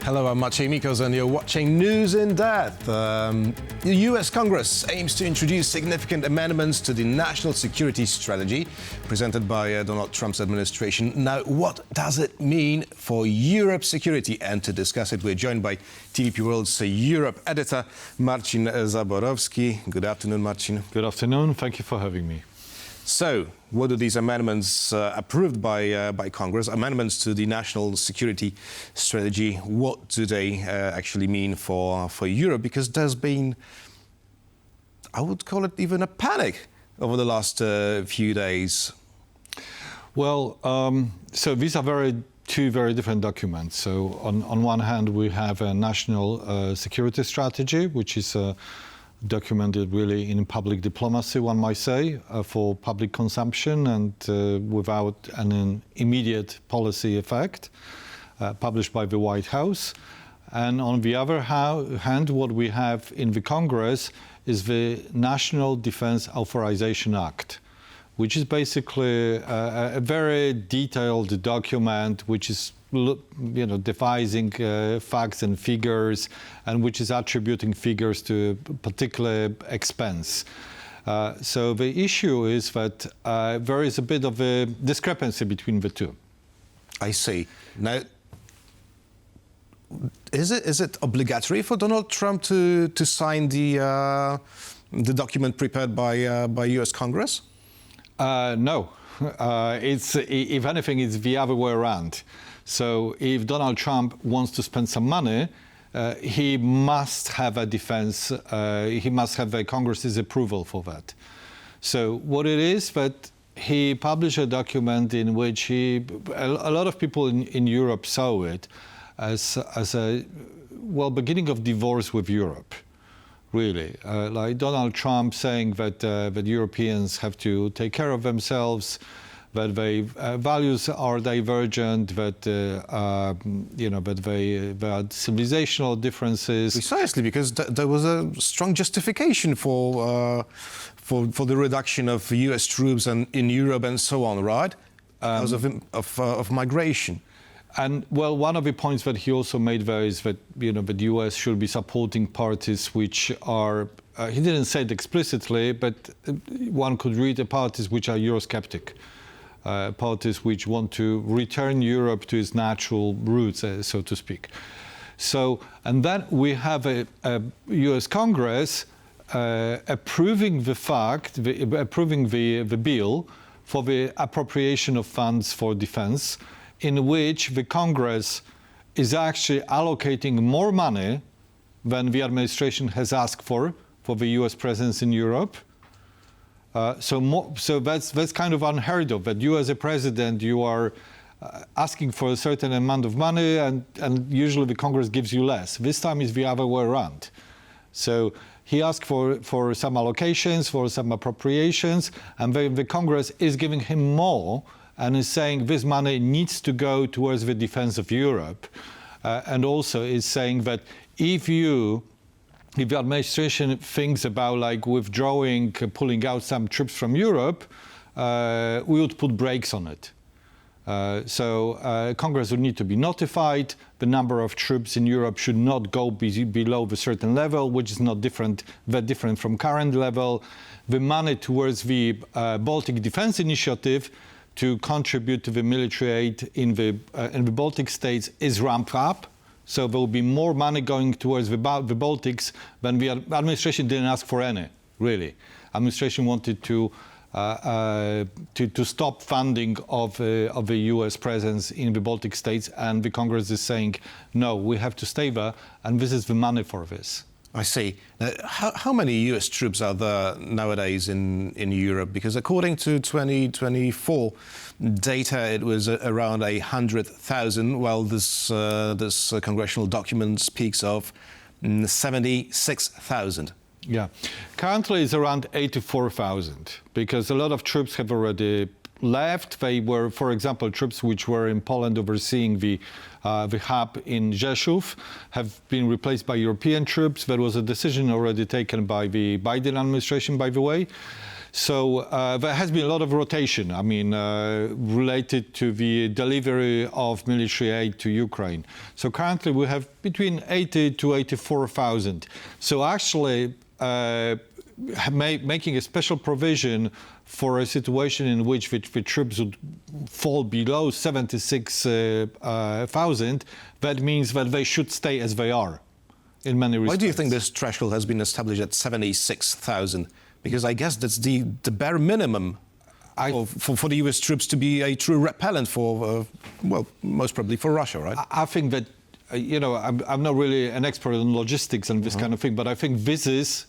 Hello, I'm Marcin and you're watching News in Depth. The US Congress aims to introduce significant amendments to the national security strategy presented by Donald Trump's administration. Now, what does it mean for Europe's security? And to discuss it, we're joined by TVP World's Europe editor, Marcin Zaborowski. Good afternoon, Marcin. Good afternoon. Thank you for having me. So, what do these amendments approved by Congress, amendments to the national security strategy, what do they actually mean for Europe? Because there's been, I would call it even a panic over the last few days. Well, so these are two very different documents. So on one hand, we have a national security strategy, which is documented really in public diplomacy, one might say, for public consumption and without an immediate policy effect, published by the White House. And on the other hand, what we have in the Congress is the National Defense Authorization Act, which is basically a very detailed document which is devising facts and figures, and which is attributing figures to a particular expense. So the issue is that there is a bit of a discrepancy between the two. I see. Now, is it obligatory for Donald Trump to sign the document prepared by US Congress? No. If anything, it's the other way around. So if Donald Trump wants to spend some money, he must have a defense, he must have a Congress's approval for that. So what it is that he published a document in which a lot of people in Europe saw it as a beginning of divorce with Europe, really. Like Donald Trump saying that Europeans have to take care of themselves, that their values are divergent, that there are civilizational differences. Precisely, because there was a strong justification for the reduction of U.S. troops in Europe and so on, right? Because of migration. And well, one of the points that he also made there is that the U.S. should be supporting parties which are. He didn't say it explicitly, but one could read the parties which are Eurosceptic. Parties which want to return Europe to its natural roots, so to speak. So, and then we have a U.S. Congress approving the bill for the appropriation of funds for defense, in which the Congress is actually allocating more money than the administration has asked for the U.S. presence in Europe. So that's kind of unheard of, that you as a president, you are asking for a certain amount of money and usually the Congress gives you less. This time is the other way around. So he asked for some allocations, for some appropriations, and the Congress is giving him more and is saying this money needs to go towards the defense of Europe. And also is saying that if the administration thinks about like withdrawing, pulling out some troops from Europe, we would put brakes on it. So Congress would need to be notified. The number of troops in Europe should not go below a certain level, which is not that different from current level. The money towards the Baltic Defense Initiative to contribute to the military aid in the Baltic states is ramped up. So there will be more money going towards the Baltics than the administration didn't ask for any, really. Administration wanted to stop funding of the U.S. presence in the Baltic states, and the Congress is saying, no, we have to stay there, and this is the money for this. I see. Now, how many U.S. troops are there nowadays in Europe? Because according to 2024 data, it was around 100,000, while this congressional document speaks of 76,000. Yeah. Currently, it's around 84,000, because a lot of troops have already left. They were, for example, troops which were in Poland overseeing the the hub in Rzeszów have been replaced by European troops. That was a decision already taken by the Biden administration, by the way. So there has been a lot of rotation, I mean, related to the delivery of military aid to Ukraine. So currently we have between 80 to 84,000. So actually making a special provision for a situation in which the troops would fall below 76,000, that means that they should stay as they are in many respects. Why do you think this threshold has been established at 76,000? Because I guess that's the bare minimum for the US troops to be a true repellent for, well, most probably for Russia, right? I think that, you know, I'm not really an expert on logistics and this kind of thing, but I think this is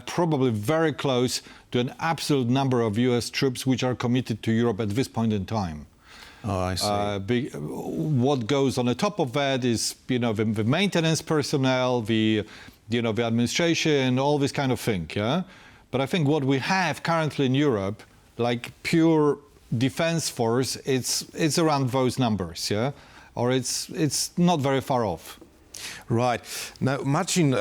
probably very close to an absolute number of US troops which are committed to Europe at this point in time. Oh, I see. What goes on the top of that is, you know, the maintenance personnel, the administration, all this kind of thing, yeah? But I think what we have currently in Europe, like pure defense force, it's around those numbers, yeah? Or it's not very far off. Right. Now, Marcin,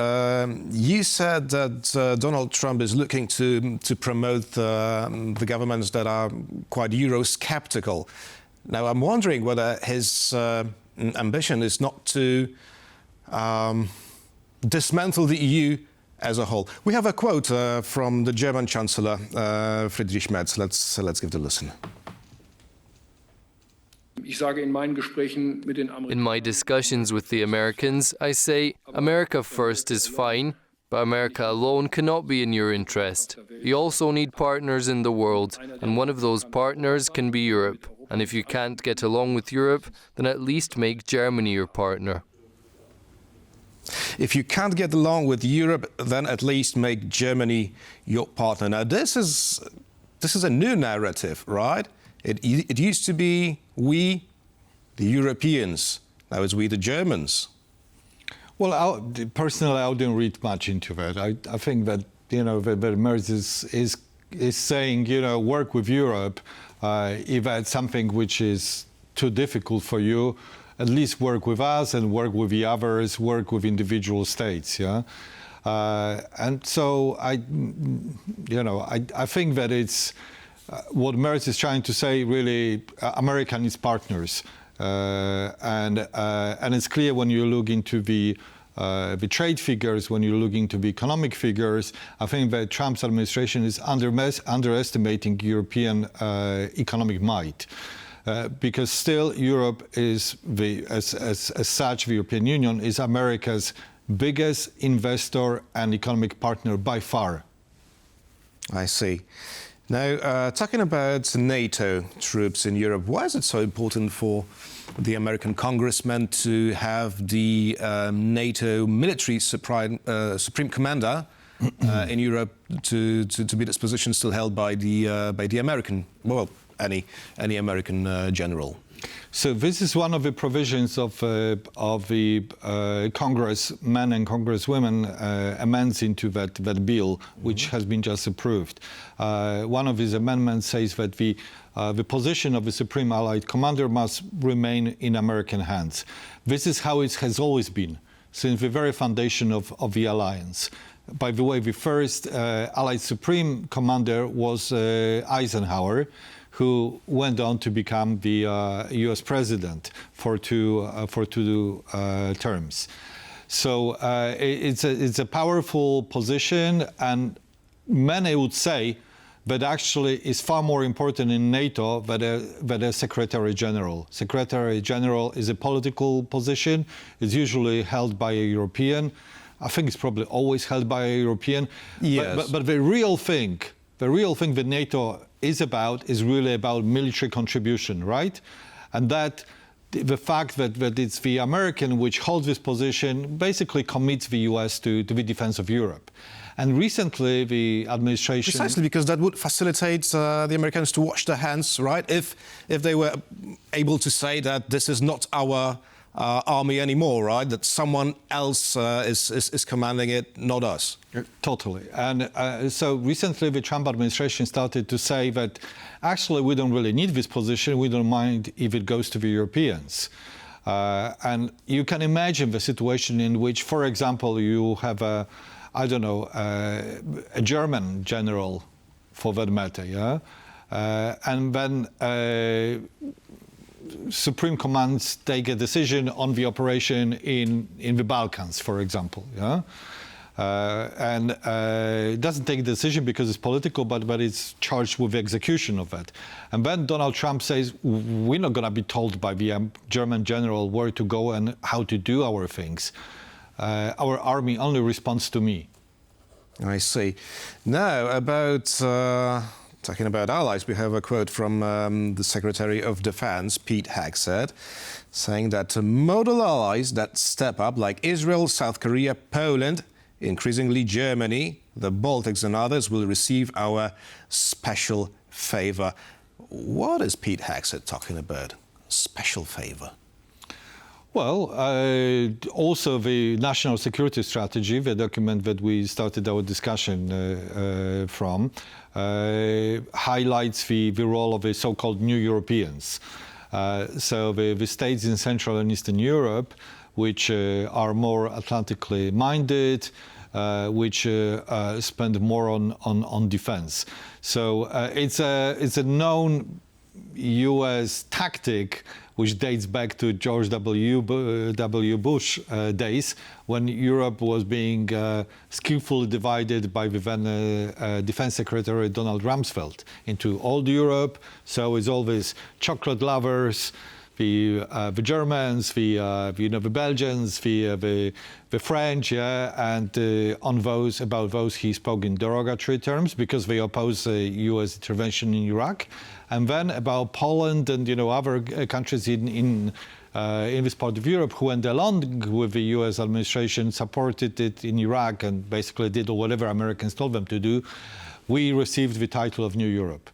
you said that Donald Trump is looking to promote the governments that are quite Eurosceptical. Now, I'm wondering whether his ambition is not to dismantle the EU as a whole. We have a quote from the German Chancellor, Friedrich Merz. Let's give it a listen. In my discussions with the Americans, I say, America first is fine, but America alone cannot be in your interest. You also need partners in the world, and one of those partners can be Europe. And if you can't get along with Europe, then at least make Germany your partner. If you can't get along with Europe, then at least make Germany your partner. Now, this is a new narrative, right? It used to be we, the Europeans. Now it's we, the Germans. Well, personally, I didn't read much into that. I think that, you know, that Merz is saying, you know, work with Europe. If that's something which is too difficult for you, at least work with us and work with the others, work with individual states, yeah? And so I think that it's what Merz is trying to say, really, America needs partners. And it's clear when you look into the trade figures, when you look into the economic figures, I think that Trump's administration is underestimating European economic might. Because still Europe is, as such, the European Union is America's biggest investor and economic partner by far. I see. Now, talking about NATO troops in Europe, why is it so important for the American congressman to have the NATO military supreme commander in Europe to be this position still held by the American, well, any American general? So this is one of the provisions of the congressmen and congresswomen amends into that bill, which has been just approved. One of these amendments says that the position of the Supreme Allied Commander must remain in American hands. This is how it has always been, since the very foundation of the alliance. By the way, the first Allied Supreme Commander was Eisenhower, who went on to become the U.S. president for two terms. So it's a powerful position, and many would say that actually is far more important in NATO than a Secretary General. Secretary General is a political position. It's usually held by a European. I think it's probably always held by a European. Yes. But the real thing that NATO is really about military contribution, right? And that the fact that it's the American which holds this position basically commits the US to the defense of Europe. And recently the administration... Precisely because that would facilitate the Americans to wash their hands, right? If they were able to say that this is not our army anymore, right? That someone else is commanding it, not us. Totally. And so recently the Trump administration started to say that actually we don't really need this position. We don't mind if it goes to the Europeans. And you can imagine the situation in which, for example, you have a German general, for that matter, yeah? And then Supreme Commands take a decision on the operation in the Balkans, for example, yeah? And it doesn't take a decision because it's political, but it's charged with the execution of that. And then Donald Trump says, we're not going to be told by the German general where to go and how to do our things. Our army only responds to me. I see. Now, about talking about allies, we have a quote from the Secretary of Defense, Pete Hegseth, saying that modal allies that step up, like Israel, South Korea, Poland, increasingly Germany, the Baltics and others, will receive our special favor. What is Pete Hegseth talking about? Special favor? Well, also the National Security Strategy, the document that we started our discussion from, highlights the role of the so-called New Europeans. So the states in Central and Eastern Europe, which are more Atlantically minded, which spend more on defense. So it's a known U.S. tactic which dates back to George W. Bush days, when Europe was being skillfully divided by the then Defense Secretary Donald Rumsfeld into old Europe. So it's always chocolate lovers, the Germans, the Belgians, the French, yeah, and about those he spoke in derogatory terms because they oppose U.S. intervention in Iraq, and then about Poland and other countries in this part of Europe who went along with the U.S. administration, supported it in Iraq, and basically did whatever Americans told them to do. We received the title of New Europe.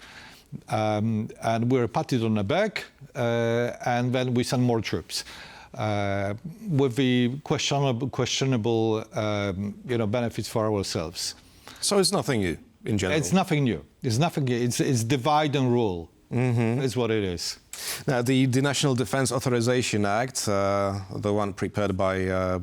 And we were patted on the back, and then we sent more troops with the questionable benefits for ourselves. So it's nothing new in general? It's nothing new. It's nothing. It's divide and rule. Is what it is. Now, the National Defense Authorization Act, the one prepared by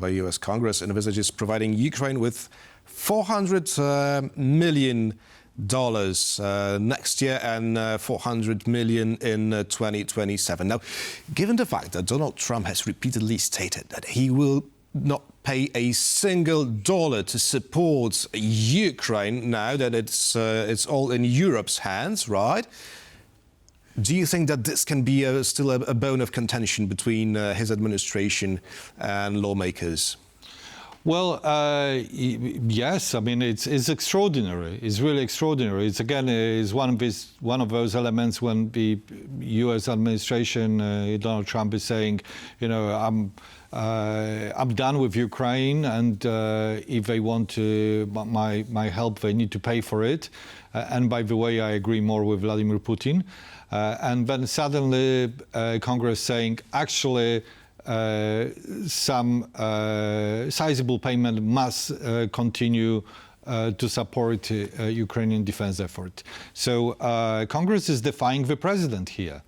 U.S. Congress, envisages providing Ukraine with $400 million next year and $400 million in 2027. Now, given the fact that Donald Trump has repeatedly stated that he will not pay a single dollar to support Ukraine now that it's all in Europe's hands, right? Do you think that this can be still a bone of contention between his administration and lawmakers? Well, yes. I mean, it's extraordinary. It's really extraordinary. It's again is one of those elements when the U.S. administration, Donald Trump, is saying, I'm done with Ukraine, and if they want my help, they need to pay for it. And by the way, I agree more with Vladimir Putin. And then suddenly, Congress saying, actually, some sizable payment must continue to support Ukrainian defense effort. So Congress is defying the president here,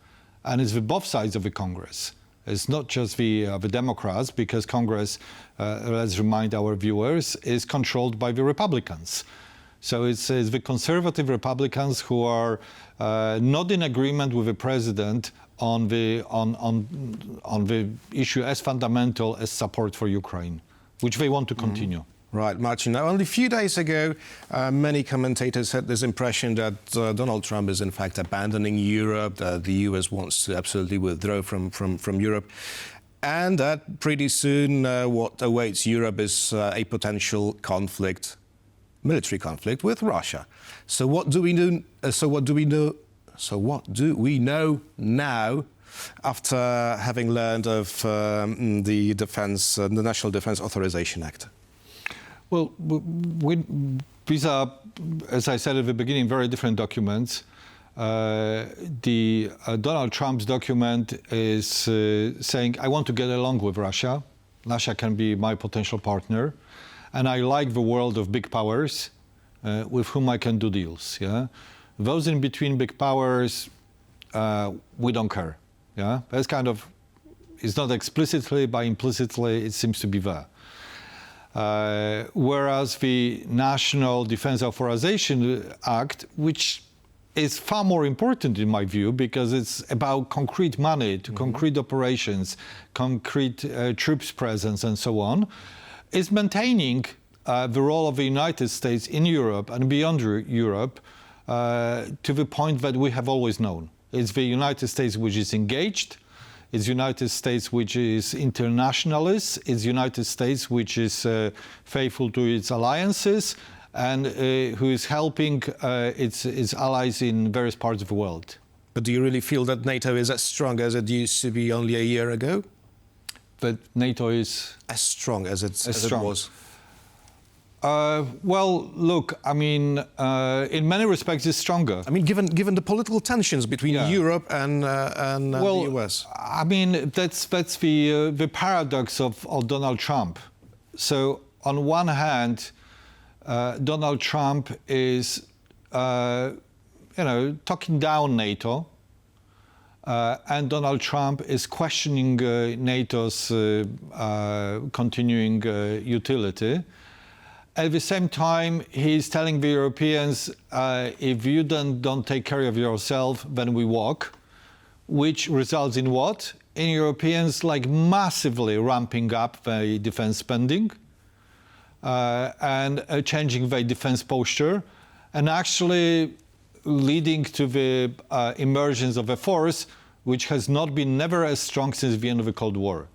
and it's both sides of the Congress. It's not just the Democrats, because Congress, let's remind our viewers, is controlled by the Republicans. So it's the conservative Republicans who are not in agreement with the president on the issue as fundamental as support for Ukraine, which they want to continue. Right, Marcin. Now, only a few days ago, many commentators had this impression that Donald Trump is in fact abandoning Europe, that the US wants to absolutely withdraw from Europe, and that pretty soon what awaits Europe is a potential conflict, military conflict with Russia. So what do we know? So what do we know now, after having learned of the National Defense Authorization Act? Well, these are, as I said at the beginning, very different documents. Donald Trump's document is saying, I want to get along with Russia. Russia can be my potential partner. And I like the world of big powers with whom I can do deals. Yeah? Those in between big powers, we don't care. Yeah? That's kind of, It's not explicitly, but implicitly it seems to be there. Whereas the National Defense Authorization Act, which is far more important in my view, because it's about concrete money to concrete operations, concrete troops presence and so on, is maintaining the role of the United States in Europe and beyond Europe to the point that we have always known. It's the United States which is engaged, it's the United States which is internationalist, it's the United States which is faithful to its alliances, and who is helping its allies in various parts of the world. But do you really feel that NATO is as strong as it used to be only a year ago? That NATO is as strong as it was? Well, look, I mean, in many respects, it's stronger. I mean, given the political tensions between Europe and the US. I mean, that's the paradox of Donald Trump. So, on one hand, Donald Trump is, talking down NATO, and Donald Trump is questioning NATO's continuing utility. At the same time, he's telling the Europeans, if you don't take care of yourself, then we walk, which results in what? In Europeans massively ramping up their defense spending and changing their defense posture, and actually leading to the emergence of a force which has not been never as strong since the end of the Cold War.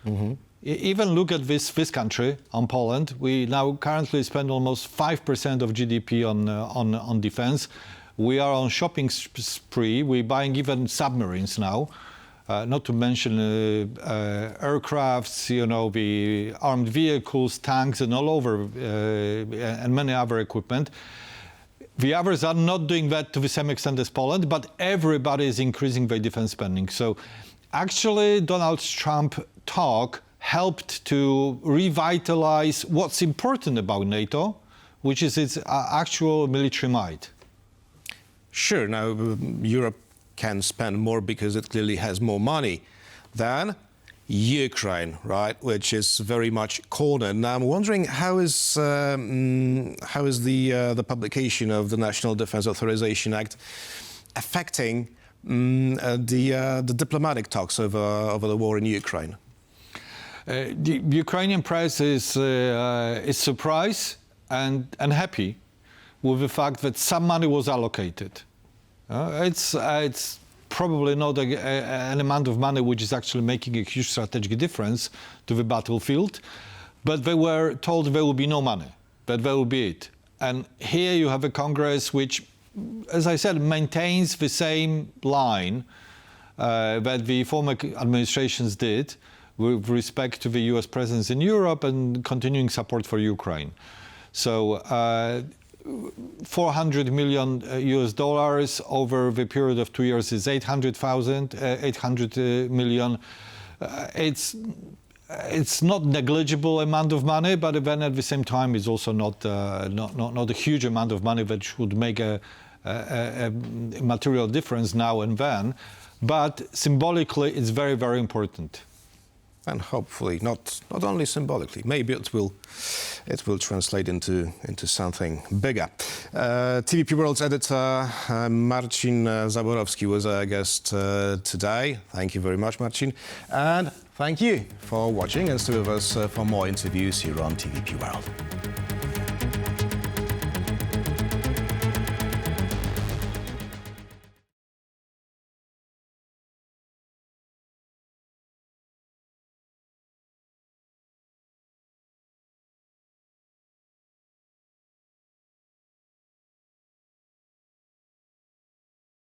Mm-hmm. Even look at this country, on Poland. We now currently spend almost 5% of GDP on defense. We are on shopping spree. We're buying even submarines now, not to mention aircrafts, the armed vehicles, tanks, and all over, and many other equipment. The others are not doing that to the same extent as Poland, but everybody is increasing their defense spending. So actually, Donald Trump's talk helped to revitalize what's important about NATO, which is its actual military might. Sure, now Europe can spend more because it clearly has more money than Ukraine, right, which is very much cornered. Now I'm wondering how is the publication of the National Defense Authorization Act affecting the diplomatic talks over the war in Ukraine? The Ukrainian press is surprised and happy with the fact that some money was allocated. It's probably not an amount of money which is actually making a huge strategic difference to the battlefield, but they were told there will be no money, that there will be it. And here you have a Congress which, as I said, maintains the same line that the former administrations did, with respect to the US presence in Europe and continuing support for Ukraine. So $400 million US over the period of 2 years is 800 million. It's not negligible amount of money, but then at the same time it's also not a huge amount of money that should make a material difference now and then. But symbolically, it's very, very important. And hopefully, not only symbolically, maybe it will translate into something bigger. TVP World's editor Marcin Zaborowski was our guest today. Thank you very much, Marcin, and thank you for watching, and stay with us for more interviews here on TVP World.